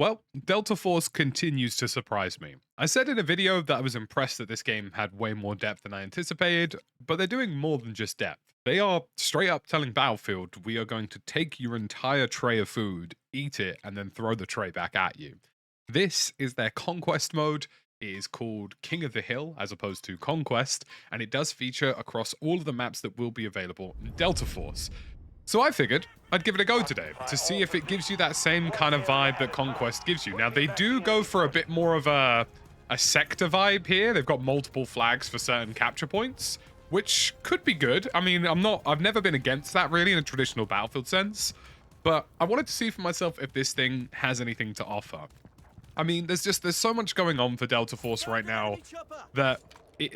Well, Delta Force continues to surprise me. I said in a video that I was impressed that this game had way more depth than I anticipated, but they're doing more than just depth. They are straight up telling Battlefield, we are going to take your entire tray of food, eat it, and then throw the tray back at you. This is their Conquest mode. It is called King of the Hill as opposed to Conquest, and it does feature across all of the maps that will be available in Delta Force. So I figured I'd give it a go today to see if it gives you that same kind of vibe that Conquest gives you. Now, they do go for a bit more of a sector vibe here. They've got multiple flags for certain capture points, which could be good. I mean, I've never been against that really in a traditional Battlefield sense, but I wanted to see for myself if this thing has anything to offer. I mean, there's so much going on for Delta Force right now that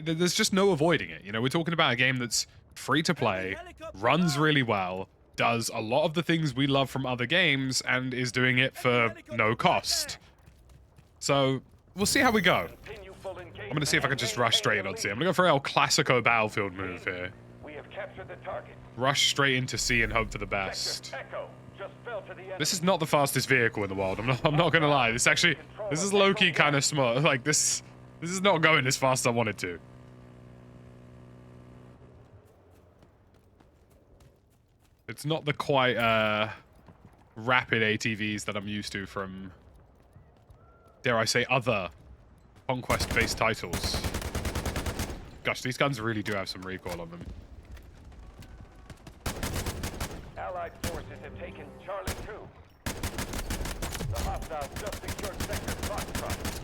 there's just no avoiding it. You know, we're talking about a game that's free to play, runs really well, does a lot of the things we love from other games, and is doing it for no cost. So we'll see how we go. I'm going to see if I can just rush straight in on C. I'm going to go for El Clasico Battlefield move here. Rush straight into C and hope for the best. This is not the fastest vehicle in the world. I'm not going to lie. This is low-key kind of smart. Like, this is not going as fast as I wanted to. It's not the quite rapid ATVs that I'm used to from, dare I say, other Conquest-based titles. Gosh, these guns really do have some recoil on them. Allied forces have taken Charlie 2. The hostiles just secured sector Foxtrot.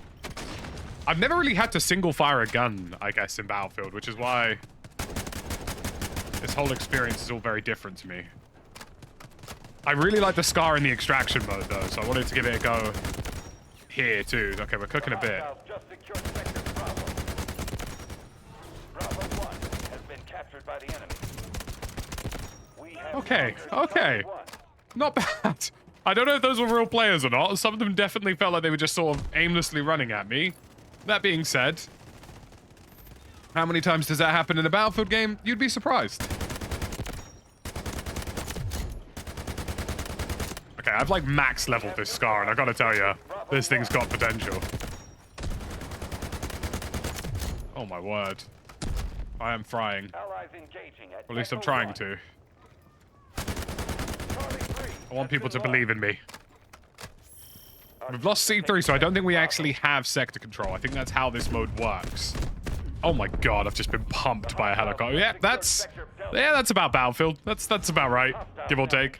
I've never really had to single fire a gun, I guess, in Battlefield, which is why this whole experience is all very different to me. I really like the SCAR in the extraction mode, though, so I wanted to give it a go here, too. Okay, we're cooking a bit. Okay, okay. Not bad. I don't know if those were real players or not. Some of them definitely felt like they were just sort of aimlessly running at me. That being said, how many times does that happen in a Battlefield game? You'd be surprised. Okay, I've like max leveled this SCAR, and I gotta tell you, this thing's got potential. Oh my word. I am frying. Or at least I'm trying to. I want people to believe in me. We've lost C3, so I don't think we actually have sector control. I think that's how this mode works. Oh my god, I've just been pumped by a helicopter. Yeah, that's about Battlefield. That's about right, give or take.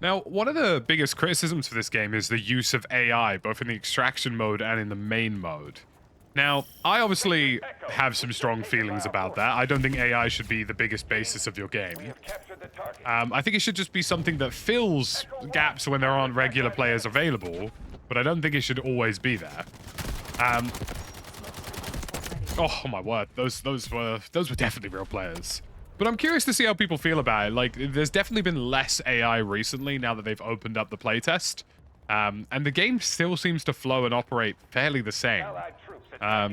Now, one of the biggest criticisms for this game is the use of AI, both in the extraction mode and in the main mode. Now, I obviously have some strong feelings about that. I don't think AI should be the biggest basis of your game. I think it should just be something that fills gaps when there aren't regular players available, but I don't think it should always be there. Oh my word, those were definitely real players. But I'm curious to see how people feel about it. Like, there's definitely been less AI recently now that they've opened up the playtest. And the game still seems to flow and operate fairly the same. I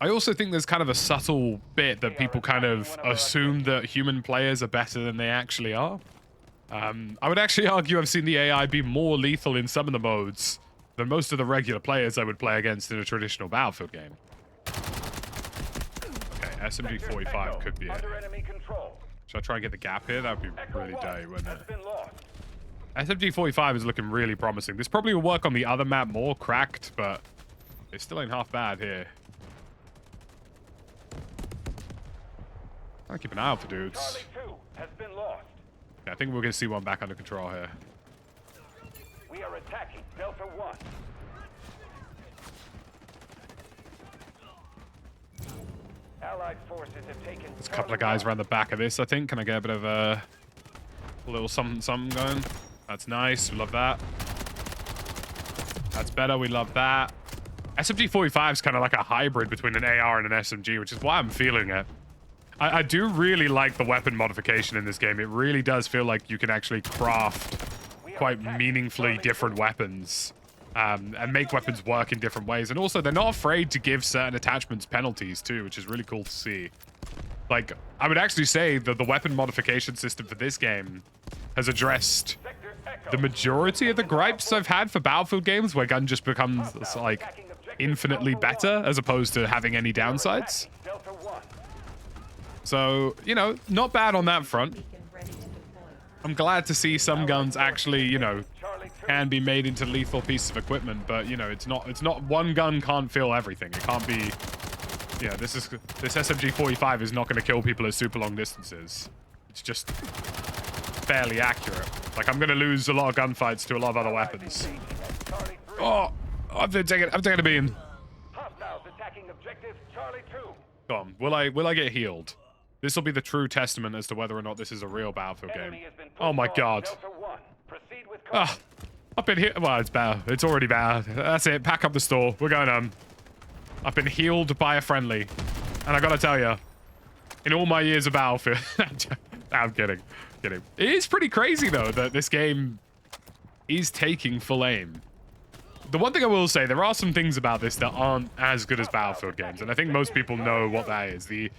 also think there's kind of a subtle bit that people kind of assume that human players are better than they actually are. I would actually argue I've seen the AI be more lethal in some of the modes than most of the regular players I would play against in a traditional Battlefield game. SMG-45 could be it. Should I try and get the gap here? That would be really day, wouldn't it? SMG-45 is looking really promising. This probably will work on the other map more, Cracked, but it still ain't half bad here. I'll keep an eye out for dudes. Yeah, I think we're going to see one back under control here. We are attacking Delta 1. Allied forces have taken. There's a couple of guys around the back of this, I think. Can I get a bit of a little something going? That's nice. We love that. That's better. We love that. SMG-45 is kind of like a hybrid between an AR and an SMG, which is why I'm feeling it. I do really like the weapon modification in this game. It really does feel like you can actually craft quite meaningfully different weapons. And make weapons work in different ways. And also, they're not afraid to give certain attachments penalties, too, which is really cool to see. Like, I would actually say that the weapon modification system for this game has addressed the majority of the gripes I've had for Battlefield games where gun just becomes like infinitely better as opposed to having any downsides. So, you know, not bad on that front. I'm glad to see some guns actually, you know, can be made into lethal pieces of equipment, but you know, it's not one gun can't fill everything. It can't be, yeah, this SMG-45 is not going to kill people at super long distances. It's just fairly accurate. Like, I'm going to lose a lot of gunfights to a lot of other weapons. Oh, I'm taking a beam. Come on, will I get healed? This will be the true testament as to whether or not this is a real Battlefield game. Oh my god. Ah, I've been here. Well, it's bad. It's already bad. That's it. Pack up the store. We're going home. I've been healed by a friendly. And I gotta tell you, in all my years of Battlefield... I'm kidding. Kidding. It is pretty crazy, though, that this game is taking full aim. The one thing I will say, there are some things about this that aren't as good as Battlefield games. And I think most people know what that is. The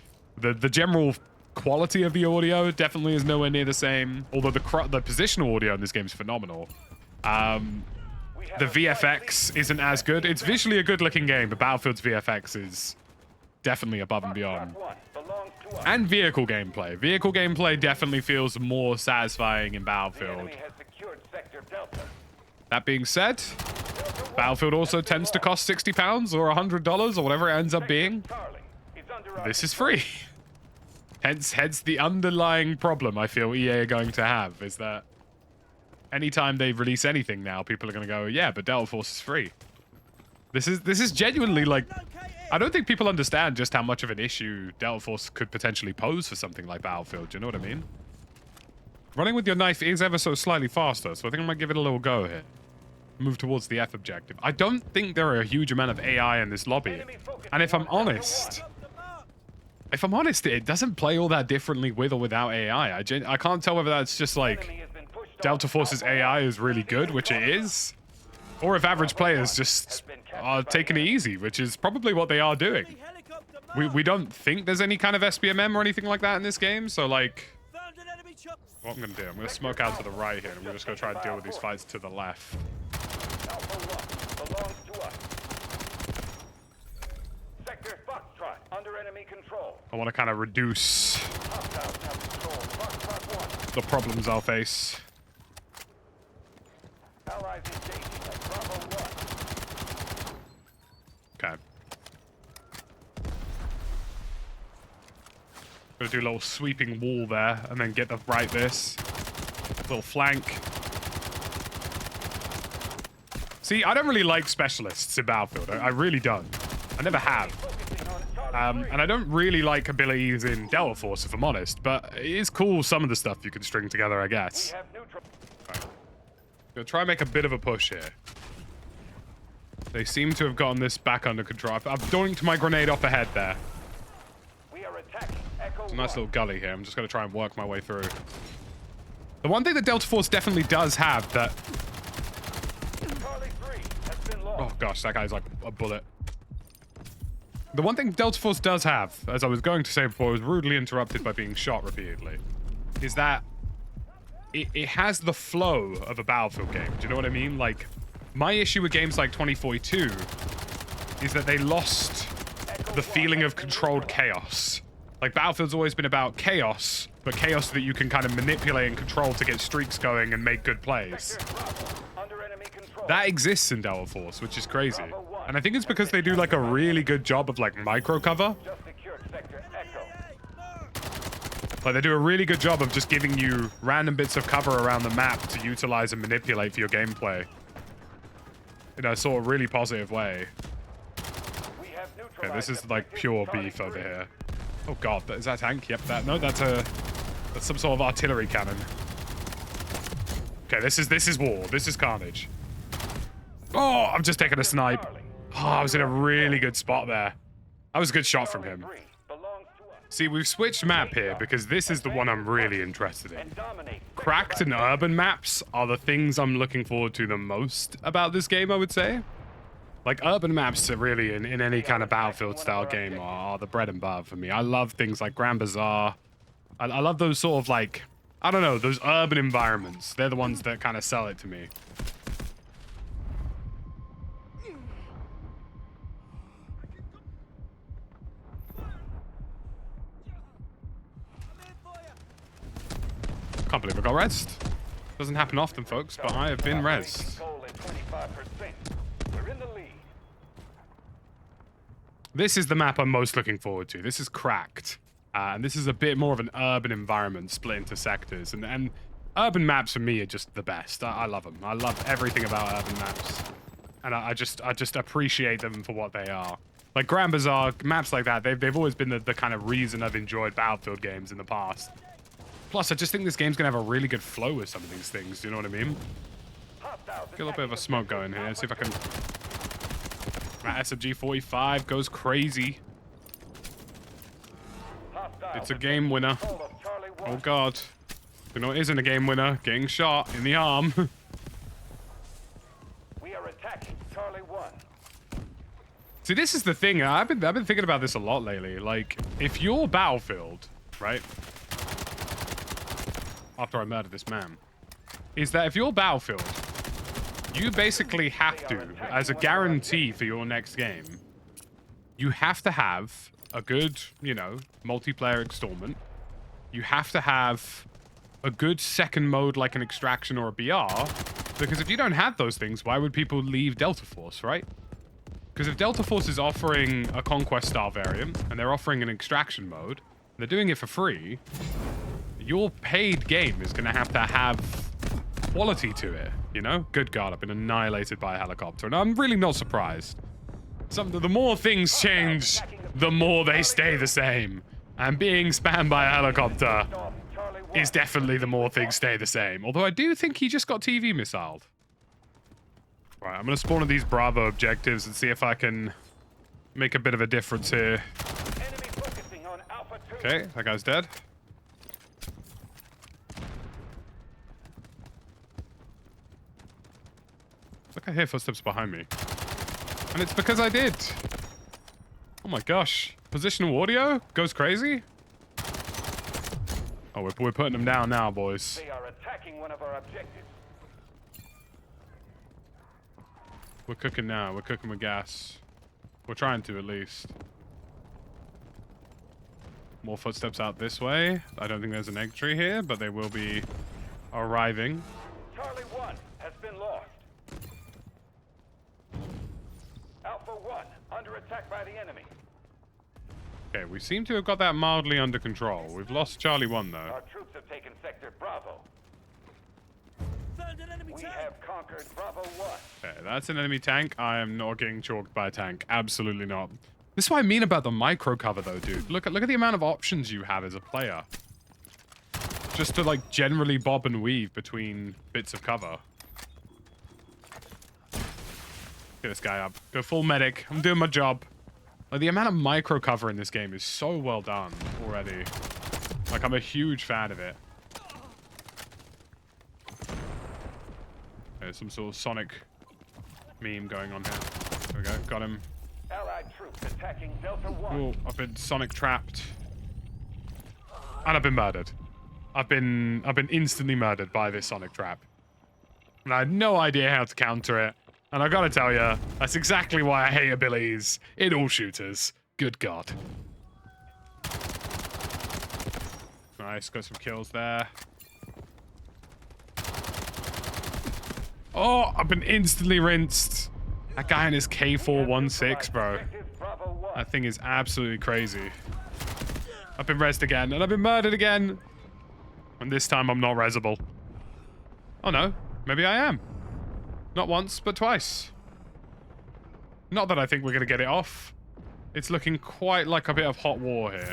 general quality of the audio definitely is nowhere near the same. Although the positional audio in this game is phenomenal. The VFX isn't as good. It's visually a good-looking game, but Battlefield's VFX is definitely above and beyond. And vehicle gameplay. Vehicle gameplay definitely feels more satisfying in Battlefield. That being said, Battlefield also tends to cost £60 or $100 or whatever it ends up being. This is free. Hence the underlying problem I feel EA are going to have is that anytime they release anything now, people are going to go, yeah, but Delta Force is free. This is genuinely like, I don't think people understand just how much of an issue Delta Force could potentially pose for something like Battlefield. Do you know what I mean? Running with your knife is ever so slightly faster, so I think I might give it a little go here. Move towards the F objective. I don't think there are a huge amount of AI in this lobby. And if I'm honest, it doesn't play all that differently with or without AI. I can't tell whether that's just like Delta Force's AI is really good, which it is, or if average players just are taking it easy, which is probably what they are doing. We don't think there's any kind of SBMM or anything like that in this game, so like, what I'm gonna do, I'm gonna smoke out to the right here, and we're just gonna try and deal with these fights to the left. I want to kind of reduce the problems I'll face. Okay. Gonna do a little sweeping wall there, and then get the right this. Little flank. See, I don't really like specialists in Battlefield. I really don't. I never have. And I don't really like abilities in Delta Force, if I'm honest, but it is cool some of the stuff you can string together, I guess. Right. Gonna try and make a bit of a push here. They seem to have gotten this back under control. I've doinked my grenade up ahead there. It's a nice little gully here. I'm just gonna try and work my way through. The one thing that Delta Force definitely does have that... Oh gosh, that guy's like a bullet. The one thing Delta Force does have, as I was going to say before, I was rudely interrupted by being shot repeatedly, is that it has the flow of a Battlefield game. Do you know what I mean? Like, my issue with games like 2042 is that they lost the feeling of controlled chaos. Like, Battlefield's always been about chaos, but chaos that you can kind of manipulate and control to get streaks going and make good plays. That exists in Delta Force, which is crazy. And I think it's because they do like a really good job of like micro cover. Like they do a really good job of just giving you random bits of cover around the map to utilize and manipulate for your gameplay. In a sort of really positive way. Okay, this is like pure beef over here. Oh god, is that a tank? Yep, that's some sort of artillery cannon. Okay, this is war. This is carnage. Oh, I'm just taking a snipe. Oh, I was in a really good spot there. That was a good shot from him. See, we've switched map here because this is the one I'm really interested in. Cracked and urban maps are the things I'm looking forward to the most about this game, I would say. Like, urban maps are really, in any kind of Battlefield-style game, are the bread and butter for me. I love things like Grand Bazaar. I love those sort of, like... I don't know, those urban environments, they're the ones that kind of sell it to me. Can't believe I got rezzed. Doesn't happen often, folks, but I have been rezzed. We're in the lead. This is the map I'm most looking forward to. This is cracked. And this is a bit more of an urban environment split into sectors. And urban maps for me are just the best. I love them. I love everything about urban maps. And I just appreciate them for what they are. Like Grand Bazaar, maps like that, they've always been the kind of reason I've enjoyed Battlefield games in the past. Plus, I just think this game's going to have a really good flow with some of these things, you know what I mean? Get a little bit of a smoke going here, see if I can... That SMG-45 goes crazy. It's a game winner. Oh god. You know it isn't a game winner. Getting shot in the arm. We are attacking Charlie 1. See, this is the thing. I've been thinking about this a lot lately. Like, if you're Battlefield, right? After I murdered this man, is that if you're Battlefield, you basically have to, as a guarantee for your next game, you have to have a good, you know, multiplayer installment. You have to have a good second mode like an extraction or a BR, because if you don't have those things, why would people leave Delta Force, right? Because if Delta Force is offering a Conquest style variant, and they're offering an extraction mode, and they're doing it for free, your paid game is going to have quality to it, you know? Good God, I've been annihilated by a helicopter, and I'm really not surprised. The more things change, the more they stay the same. And being spammed by a helicopter is definitely the more things stay the same. Although I do think he just got TV missiled. Right, I'm going to spawn on these Bravo objectives and see if I can make a bit of a difference here. Okay, that guy's dead. Look, I hear footsteps behind me. And it's because I did. Oh my gosh. Positional audio goes crazy. Oh, we're putting them down now, boys. They are attacking one of our objectives. We're cooking now. We're cooking with gas. We're trying to, at least. More footsteps out this way. I don't think there's an entry here, but they will be arriving. Charlie 1 has been lost. Alpha 1 under attack by the enemy. Okay, we seem to have got that mildly under control. We've lost Charlie 1, though. Our troops have taken sector Bravo. We have conquered Bravo 1. Okay, that's an enemy tank. I am not getting chalked by a tank. Absolutely not. This is what I mean about the micro cover, though, dude. Look at the amount of options you have as a player. Just to, like, generally bob and weave between bits of cover. Get this guy up. Go full medic. I'm doing my job. Like, the amount of micro cover in this game is so well done already. Like, I'm a huge fan of it. There's some sort of Sonic meme going on here. There we go. Got him. Allied troops attacking Delta 1. Oh, I've been Sonic trapped. And I've been murdered. I've been instantly murdered by this Sonic trap. And I had no idea how to counter it. And I gotta tell you, that's exactly why I hate abilities in all shooters. Good God. Nice, got some kills there. Oh, I've been instantly rinsed. That guy in his K416, bro. That thing is absolutely crazy. I've been rezzed again, and I've been murdered again. And this time I'm not rezzable. Oh no, maybe I am. Not once, but twice. Not that I think we're going to get it off. It's looking quite like a bit of hot war here.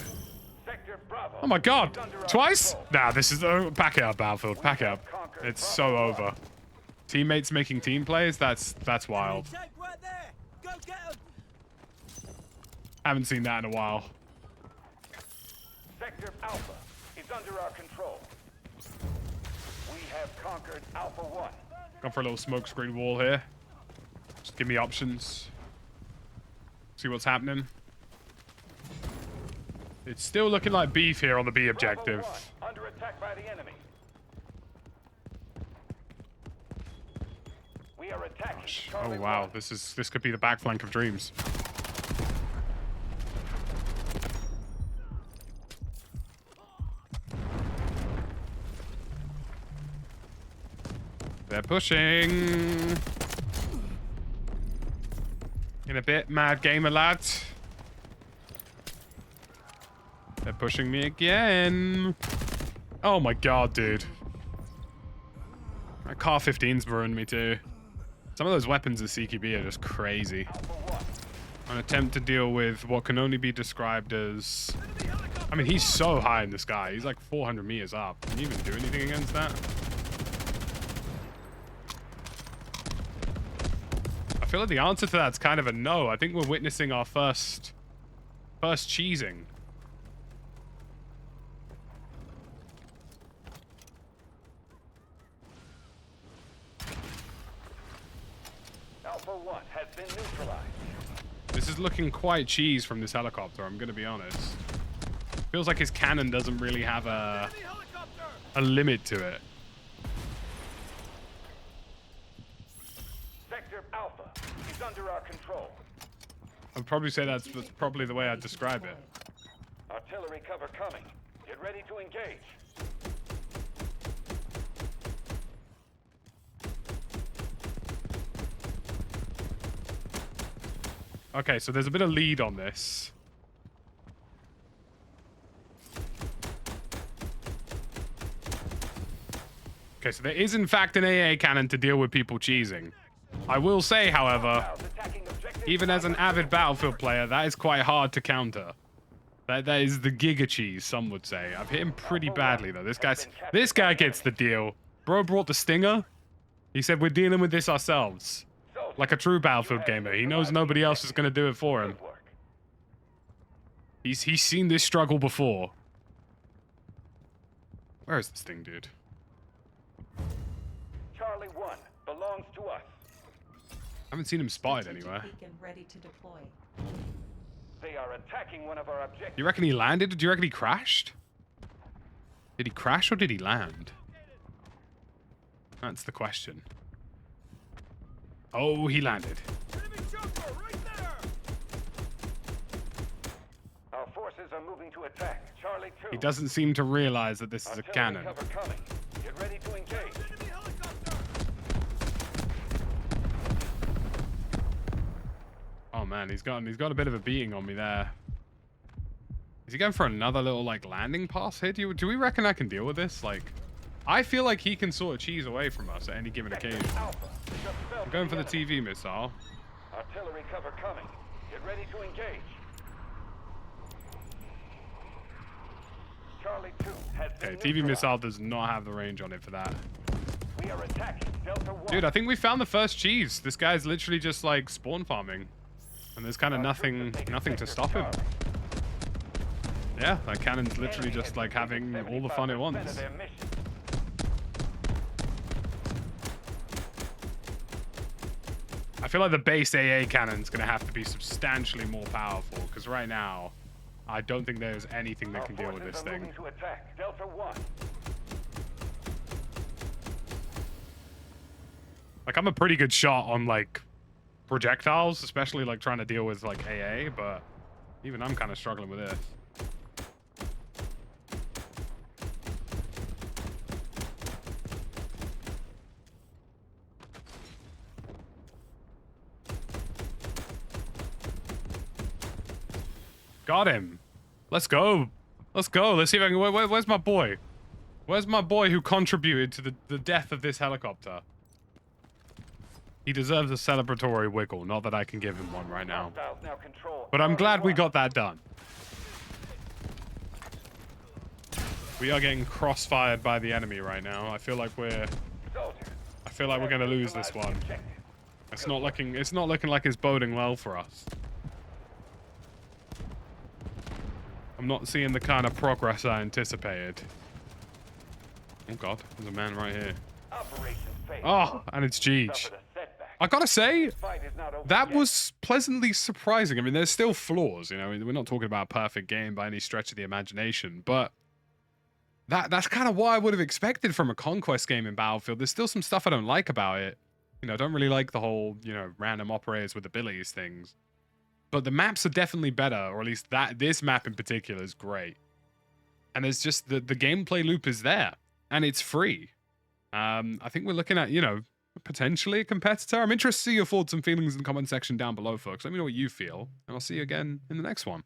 Oh my god! Twice? Nah, this is... Oh, pack it up, Battlefield. Pack it up. It's so over. Teammates making team plays? That's wild. Haven't seen that in a while. Sector Alpha is under our control. We have conquered Alpha 1. Gone for a little smoke screen wall here. Just give me options. See what's happening. It's still looking like beef here on the B objective. Bravo 1 under attack by the enemy. We are attacking. Gosh. Oh Charlie wow, 1. this could be the back flank of dreams. They're pushing. In a bit, mad gamer lads. They're pushing me again. Oh my god, dude. That Car 15's ruined me too. Some of those weapons in CQB are just crazy. An attempt to deal with what can only be described as... I mean, he's so high in the sky. He's like 400 meters up. Can you even do anything against that? I feel like the answer to that's kind of a no. I think we're witnessing our first cheesing. Alpha 1 has been neutralized. This is looking quite cheese from this helicopter, I'm gonna be honest. Feels like his cannon doesn't really have a limit to it. Sector Alpha is under our control. I'd probably say that's probably the way I'd describe it. Artillery cover coming. Get ready to engage. Okay, so there's a bit of lead on this. Okay, so there is in fact an AA cannon to deal with people cheesing. I will say, however, even as an avid Battlefield player, that is quite hard to counter. That is the giga cheese, some would say. I've hit him pretty badly though. This guy gets the deal. Bro brought the stinger. He said we're dealing with this ourselves. Like a true Battlefield gamer. He knows nobody else is going to do it for him. He's seen this struggle before. Where is this thing, dude? Charlie 1 belongs to us. I haven't seen him spotted anywhere. Ready to deploy. They are attacking one of our objectives. You reckon he landed? Do you reckon he crashed? Did he crash or did he land? That's the question. Oh, he landed. Our forces are moving to attack. Charlie 2. He doesn't seem to realize that this is a Artillery cannon. cover coming. Get ready to engage. Oh man, he's got a bit of a beating on me there. Is he going for another little like landing pass here? Do we reckon I can deal with this? Like, I feel like he can sort of cheese away from us at any given occasion. I'm going for the TV missile. Artillery cover coming. Get ready to engage. Charlie 2 has been Okay, TV missile does not have the range on it for that. We are attacking Delta 1. Dude, I think we found the first cheese. This guy's literally just like spawn farming. And there's kind of nothing to stop him. Yeah, that cannon's literally just like having all the fun it wants. I feel like the base AA cannon's gonna have to be substantially more powerful, because right now, I don't think there's anything that can deal with this thing. Delta 1. Like, I'm a pretty good shot on like projectiles, especially like trying to deal with like AA, but even I'm kind of struggling with this. Got him. Let's go. Let's go. Let's see if I can... where's my boy? Where's my boy who contributed to the death of this helicopter? He deserves a celebratory wiggle. Not that I can give him one right now. But I'm glad we got that done. We are getting crossfired by the enemy right now. I feel like we're gonna lose this one. It's not looking like it's boding well for us. I'm not seeing the kind of progress I anticipated. Oh god, there's a man right here. Oh, and it's Jeej. I gotta say, that was pleasantly surprising. I mean, there's still flaws, you know. We're not talking about a perfect game by any stretch of the imagination, but that's kind of what I would have expected from a Conquest game in Battlefield. There's still some stuff I don't like about it, You know, I don't really like the whole, you know, random operators with abilities things. But the maps are definitely better, or at least this map in particular is great. And there's just the gameplay loop is there, and it's free. I think we're looking at, you know, potentially a competitor. I'm interested to see your thoughts and feelings in the comment section down below, folks. Let me know what you feel, and I'll see you again in the next one.